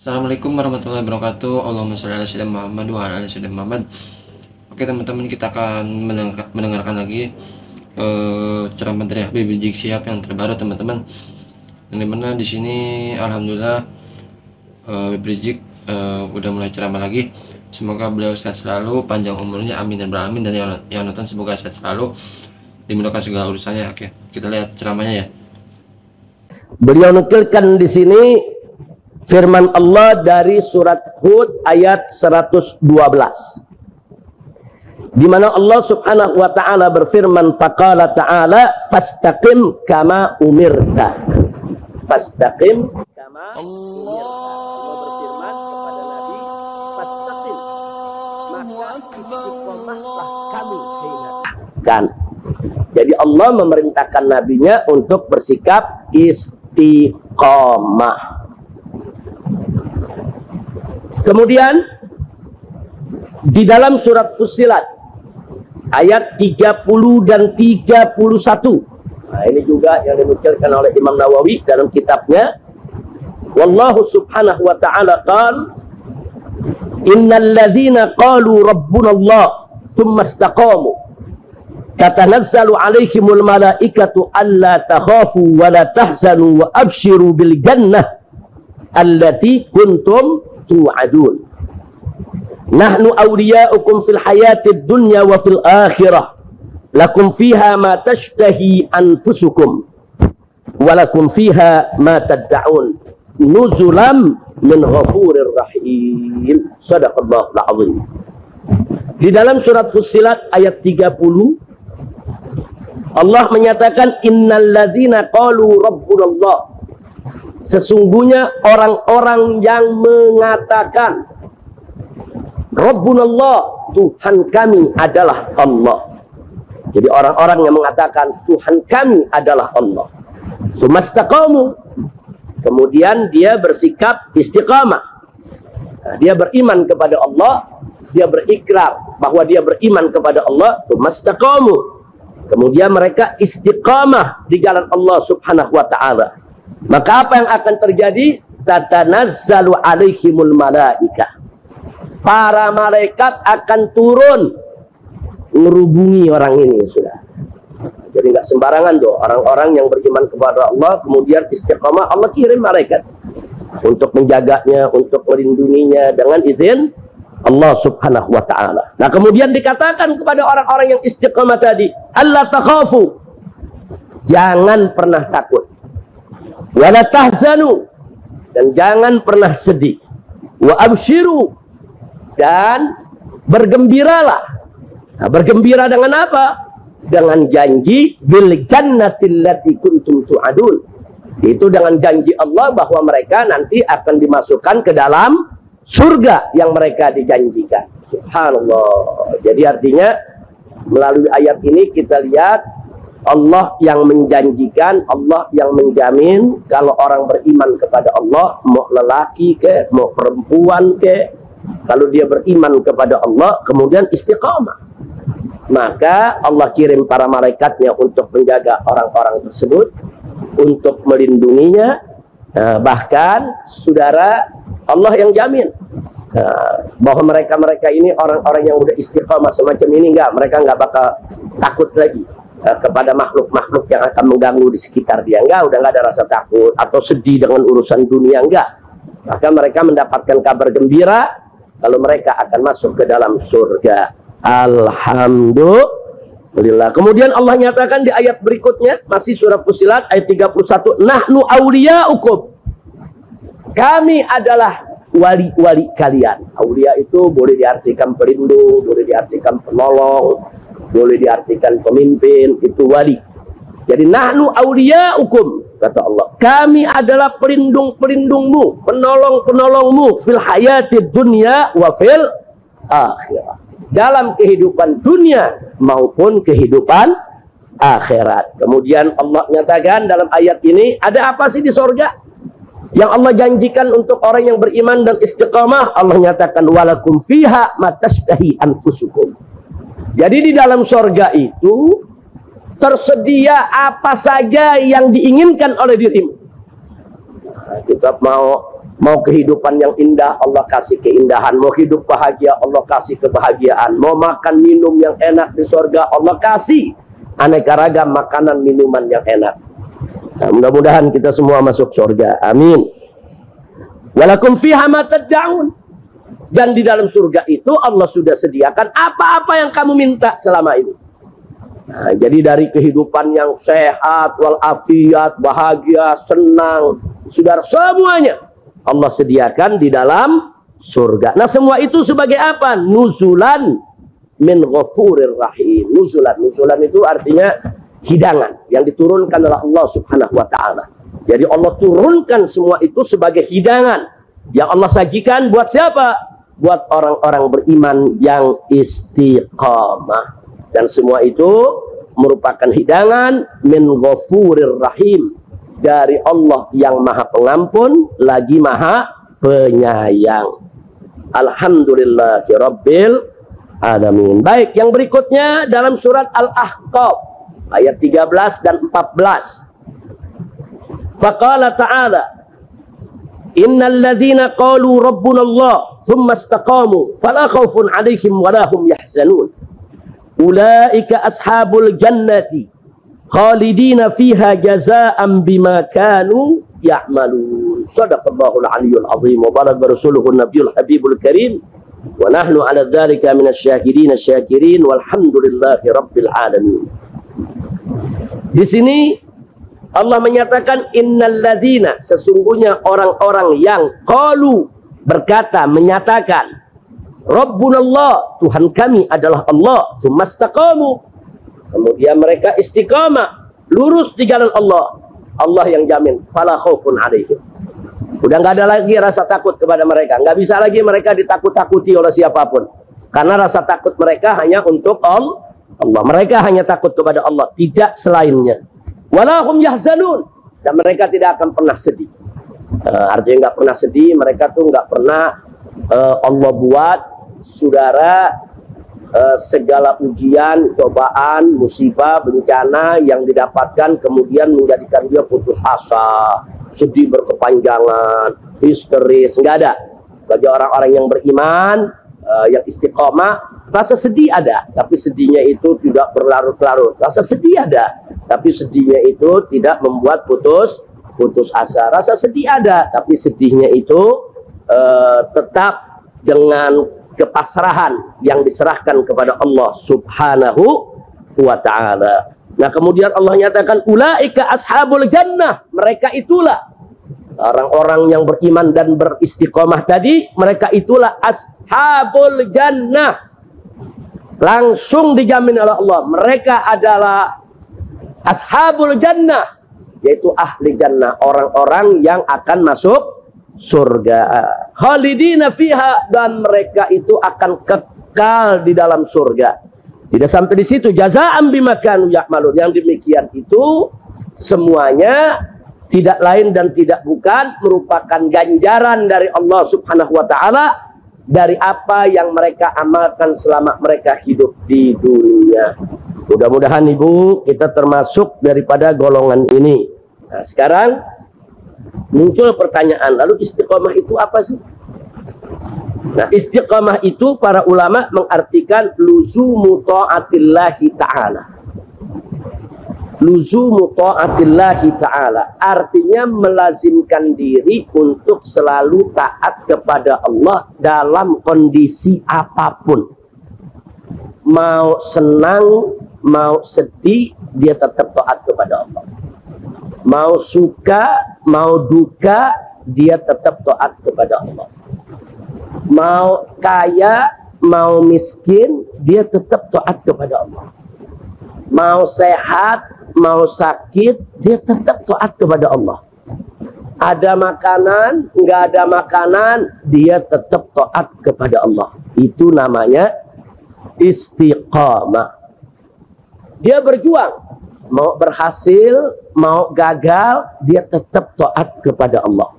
Assalamualaikum warahmatullahi wabarakatuh. Allahumma sholli ala sayyidina Muhammad wa ala ali sayyidina Muhammad. Oke teman-teman, kita akan mendengarkan lagi ceramah dari Habib Rizik Syihab yang terbaru teman-teman. Yang dimana di sini alhamdulillah Habib Rizik udah mulai ceramah lagi. Semoga beliau sehat selalu, panjang umurnya, amin dan beramin, dan yang nonton semoga sehat selalu, dimudahkan segala urusannya. Oke, kita lihat ceramahnya ya. Beliau nukilkan di sini firman Allah dari surat Hud ayat 112, di mana Allah Subhanahu wa taala berfirman, faqala ta'ala fastaqim kama umirta. Fastaqim kama umirta. Allah berfirman kepada Nabi, fastaqim, maka istiqomahlah kamu kan. Jadi Allah memerintahkan nabinya untuk bersikap istiqomah. Kemudian di dalam surat Fussilat ayat 30 dan 31. Nah, ini juga yang dinukilkan oleh Imam Nawawi dalam kitabnya. Wallahu subhanahu wa ta'ala qala innal ladzina qalu rabbuna Allah tsumma istaqamu tatanazzalu alaihimul malaikatu alla takhafu wa la tahzanu wa abshiru bil jannah allati kuntum tu'adun. Nahnu awliya'ukum fil hayatid dunya wa fil akhirah. Lakum fiha ma tashtahi anfusukum wa lakum fiha ma tad'un. Nuzulam min ghafurir rahim. Shadaqallahul azim. Di dalam surat Fussilat ayat 30 Allah menyatakan innal ladzina qalu rabbunallah. Sesungguhnya orang-orang yang mengatakan Rabbunallah, Tuhan kami adalah Allah. Jadi orang-orang yang mengatakan Tuhan kami adalah Allah. Sumastaqamu, kemudian dia bersikap istiqamah. Nah, dia beriman kepada Allah, dia berikrar bahwa dia beriman kepada Allah. Sumastaqamu, kemudian mereka istiqamah di jalan Allah Subhanahu wa ta'ala. Maka apa yang akan terjadi? Tatanazzalu alaihimul malaikah. Para malaikat akan turun merubungi orang ini sudah. Jadi nggak sembarangan tuh orang-orang yang beriman kepada Allah kemudian istiqamah, Allah kirim malaikat untuk menjaganya, untuk melindunginya dengan izin Allah Subhanahu wa ta'ala. Nah, kemudian dikatakan kepada orang-orang yang istiqamah tadi, Allah takhafu, jangan pernah takut. Wala tahzanu, dan jangan pernah sedih. Wa abshiru, dan bergembiralah. Nah, bergembira dengan apa? Dengan janji bil jannatil lati kuntum tu'adun. Itu dengan janji Allah bahwa mereka nanti akan dimasukkan ke dalam surga yang mereka dijanjikan. Subhanallah. Jadi artinya melalui ayat ini kita lihat Allah yang menjanjikan, Allah yang menjamin kalau orang beriman kepada Allah, mau lelaki ke, mau perempuan ke, kalau dia beriman kepada Allah kemudian istiqamah, maka Allah kirim para malaikatnya untuk menjaga orang-orang tersebut, untuk melindunginya. Bahkan saudara, Allah yang jamin bahwa mereka ini orang-orang yang udah istiqamah semacam ini, mereka nggak bakal takut lagi kepada makhluk-makhluk yang akan mengganggu di sekitar dia. Udah nggak ada rasa takut atau sedih dengan urusan dunia, enggak. Maka mereka mendapatkan kabar gembira kalau mereka akan masuk ke dalam surga. Alhamdulillah. Kemudian Allah nyatakan di ayat berikutnya, masih surah Fussilat ayat 31, nahnu awliya'ukum, kami adalah wali-wali kalian. Aulia itu boleh diartikan pelindung, boleh diartikan penolong, boleh diartikan pemimpin, itu wali. Jadi nahnu awliya'ukum, kata Allah, kami adalah pelindung-pelindungmu, penolong-penolongmu fil hayatid dunya wa fil akhirah. Dalam kehidupan dunia maupun kehidupan akhirat. Kemudian Allah nyatakan dalam ayat ini, ada apa sih di surga yang Allah janjikan untuk orang yang beriman dan istiqamah? Allah nyatakan walakum fiha ma tashtahi anfusukum. Jadi di dalam surga itu tersedia apa saja yang diinginkan oleh dirimu. Nah, kita mau Mau kehidupan yang indah, Allah kasih keindahan. Mau hidup bahagia, Allah kasih kebahagiaan. Mau makan minum yang enak di surga, Allah kasih aneka ragam makanan minuman yang enak. Nah, mudah-mudahan kita semua masuk surga. Amin. Walakum fiha ma tad'un. Dan di dalam surga itu Allah sudah sediakan apa-apa yang kamu minta selama ini. Nah, jadi dari kehidupan yang sehat, walafiat, bahagia, senang, saudara, semuanya Allah sediakan di dalam surga. Nah, semua itu sebagai apa? Nuzulan min ghafurir rahim. Nuzulan itu artinya hidangan yang diturunkan oleh Allah Subhanahu wa taala. Jadi Allah turunkan semua itu sebagai hidangan yang Allah sajikan buat siapa? Buat orang-orang beriman yang istiqamah. Dan semua itu merupakan hidangan min ghafurir rahim, dari Allah yang maha pengampun lagi maha penyayang. Alhamdulillahi rabbil alamin. Baik, yang berikutnya dalam surat Al-Ahqaf ayat 13 dan 14. Faqala ta'ala, innal ladzina qalu rabbuna Allah thumma istaqamu fala khaufun 'alaihim wa la hum yahzanun. Ulaika ashabul jannati khalidina fiha jazaa'an bima kanu ya'malun. Shadaqallahul 'aliyyul 'azim wa balagha rasuluhun nabiyul habibul karim wa nahnu 'ala dzalika minasyahidin asyakirin walhamdulillahi rabbil alamin. Di sini Allah menyatakan innal ladzina, sesungguhnya orang-orang yang qalu, berkata, menyatakan, Rabbunallah, Tuhan kami adalah Allah, tsumastaqamu, kemudian mereka istiqamah, lurus di jalan Allah. Allah yang jamin, fala khaufun 'alaihim. Udah nggak ada lagi rasa takut kepada mereka, nggak bisa lagi mereka ditakut-takuti oleh siapapun, karena rasa takut mereka hanya untuk Allah. Mereka hanya takut kepada Allah, tidak selainnya. Walahum yahzanun, dan mereka tidak akan pernah sedih. Artinya nggak pernah sedih, mereka tuh nggak pernah Allah buat saudara segala ujian, cobaan, musibah, bencana yang didapatkan kemudian menjadikan dia putus asa, sedih berkepanjangan, histeris. Nggak ada. Bagi orang-orang yang beriman, yang istiqomah, rasa sedih ada, tapi sedihnya itu tidak berlarut-larut. Rasa sedih ada, tapi sedihnya itu tidak membuat putus asa. Rasa sedih ada, tapi sedihnya itu tetap dengan kepasrahan yang diserahkan kepada Allah Subhanahu wa ta'ala. Nah, kemudian Allah nyatakan ulaika ashabul jannah, mereka itulah orang-orang yang beriman dan beristiqomah tadi, mereka itulah ashabul jannah. Langsung dijamin oleh Allah, mereka adalah ashabul jannah, yaitu ahli jannah, orang-orang yang akan masuk surga. Khalidina fiha, dan mereka itu akan kekal di dalam surga. Tidak sampai di situ, jazaa'an bima kanu ya'malun. Yang demikian itu semuanya tidak lain dan tidak bukan merupakan ganjaran dari Allah Subhanahu wa taala dari apa yang mereka amalkan selama mereka hidup di dunia. Mudah-mudahan Ibu kita termasuk daripada golongan ini. Nah, sekarang muncul pertanyaan, lalu istiqomah itu apa sih? Nah, istiqomah itu para ulama mengartikan luzumu ta'atillahi ta'ala. Luzumu ta'atillahi ta'ala artinya melazimkan diri untuk selalu taat kepada Allah dalam kondisi apapun. Mau senang, mau sedih, dia tetap taat kepada Allah. Mau suka, mau duka, dia tetap taat kepada Allah. Mau kaya, mau miskin, dia tetap taat kepada Allah. Mau sehat, mau sakit, dia tetap taat kepada Allah. Ada makanan, nggak ada makanan, dia tetap taat kepada Allah. Itu namanya istiqamah. Dia berjuang, mau berhasil, mau gagal, dia tetap taat kepada Allah.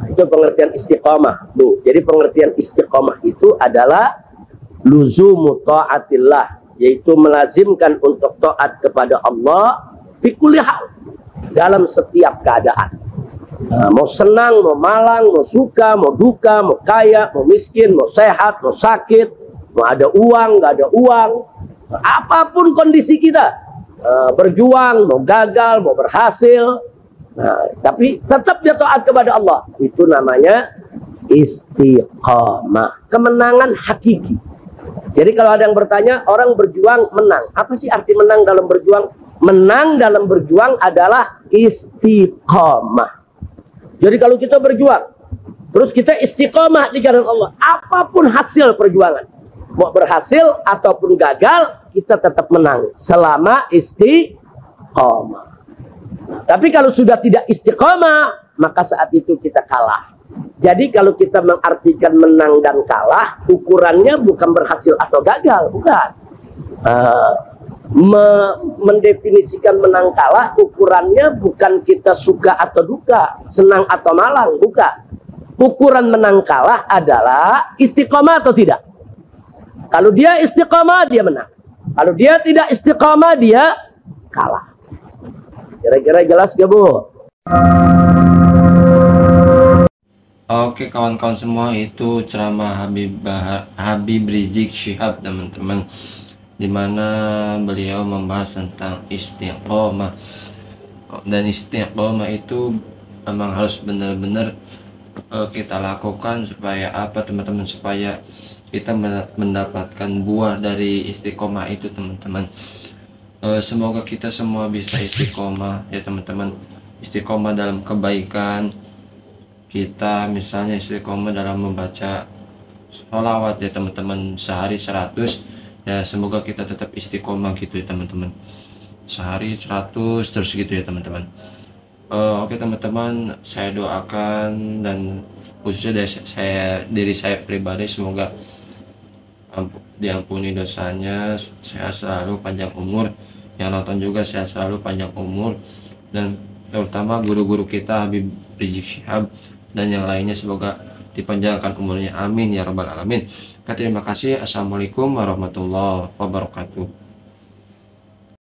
Itu pengertian istiqamah, Bu. Jadi pengertian istiqamah itu adalah luzumu ta'atillah, yaitu melazimkan untuk taat kepada Allah fi kulli hal, dalam setiap keadaan. Nah, mau senang, mau malang, mau suka, mau duka, mau kaya, mau miskin, mau sehat, mau sakit, mau ada uang, nggak ada uang, apapun kondisi kita, berjuang, mau gagal, mau berhasil, nah, tapi tetap dia taat kepada Allah. Itu namanya istiqamah, kemenangan hakiki. Jadi kalau ada yang bertanya, orang berjuang menang, apa sih arti menang dalam berjuang? Menang dalam berjuang adalah istiqamah. Jadi kalau kita berjuang, terus kita istiqamah di jalan Allah, apapun hasil perjuangan, mau berhasil ataupun gagal, kita tetap menang selama istiqamah. Tapi kalau sudah tidak istiqamah, maka saat itu kita kalah. Jadi kalau kita mengartikan menang dan kalah, ukurannya bukan berhasil atau gagal, bukan. Mendefinisikan menang kalah, ukurannya bukan kita suka atau duka, senang atau malang, bukan. Ukuran menang kalah adalah istiqomah atau tidak. Kalau dia istiqomah, dia menang. Kalau dia tidak istiqomah, dia kalah. Kira-kira jelas gak, Bu? Oke kawan-kawan semua, itu ceramah Habib Rizik Syihab teman-teman, dimana beliau membahas tentang istiqomah. Dan istiqomah itu memang harus benar-benar kita lakukan supaya apa teman-teman, supaya kita mendapatkan buah dari istiqomah itu teman-teman. Semoga kita semua bisa istiqomah ya teman-teman, istiqomah dalam kebaikan kita, misalnya istiqomah dalam membaca sholawat ya teman-teman, sehari 100 ya, semoga kita tetap istiqomah gitu ya teman-teman, sehari 100 terus gitu ya teman-teman. Oke teman-teman, saya doakan dan khususnya dari diri saya pribadi, semoga diampuni dosanya, saya selalu panjang umur, yang nonton juga saya selalu panjang umur, dan terutama guru-guru kita Habib Rizik Syihab dan yang lainnya, semoga dipanjangkan umurnya, amin ya rabbal alamin. Terima kasih. Assalamualaikum warahmatullahi wabarakatuh.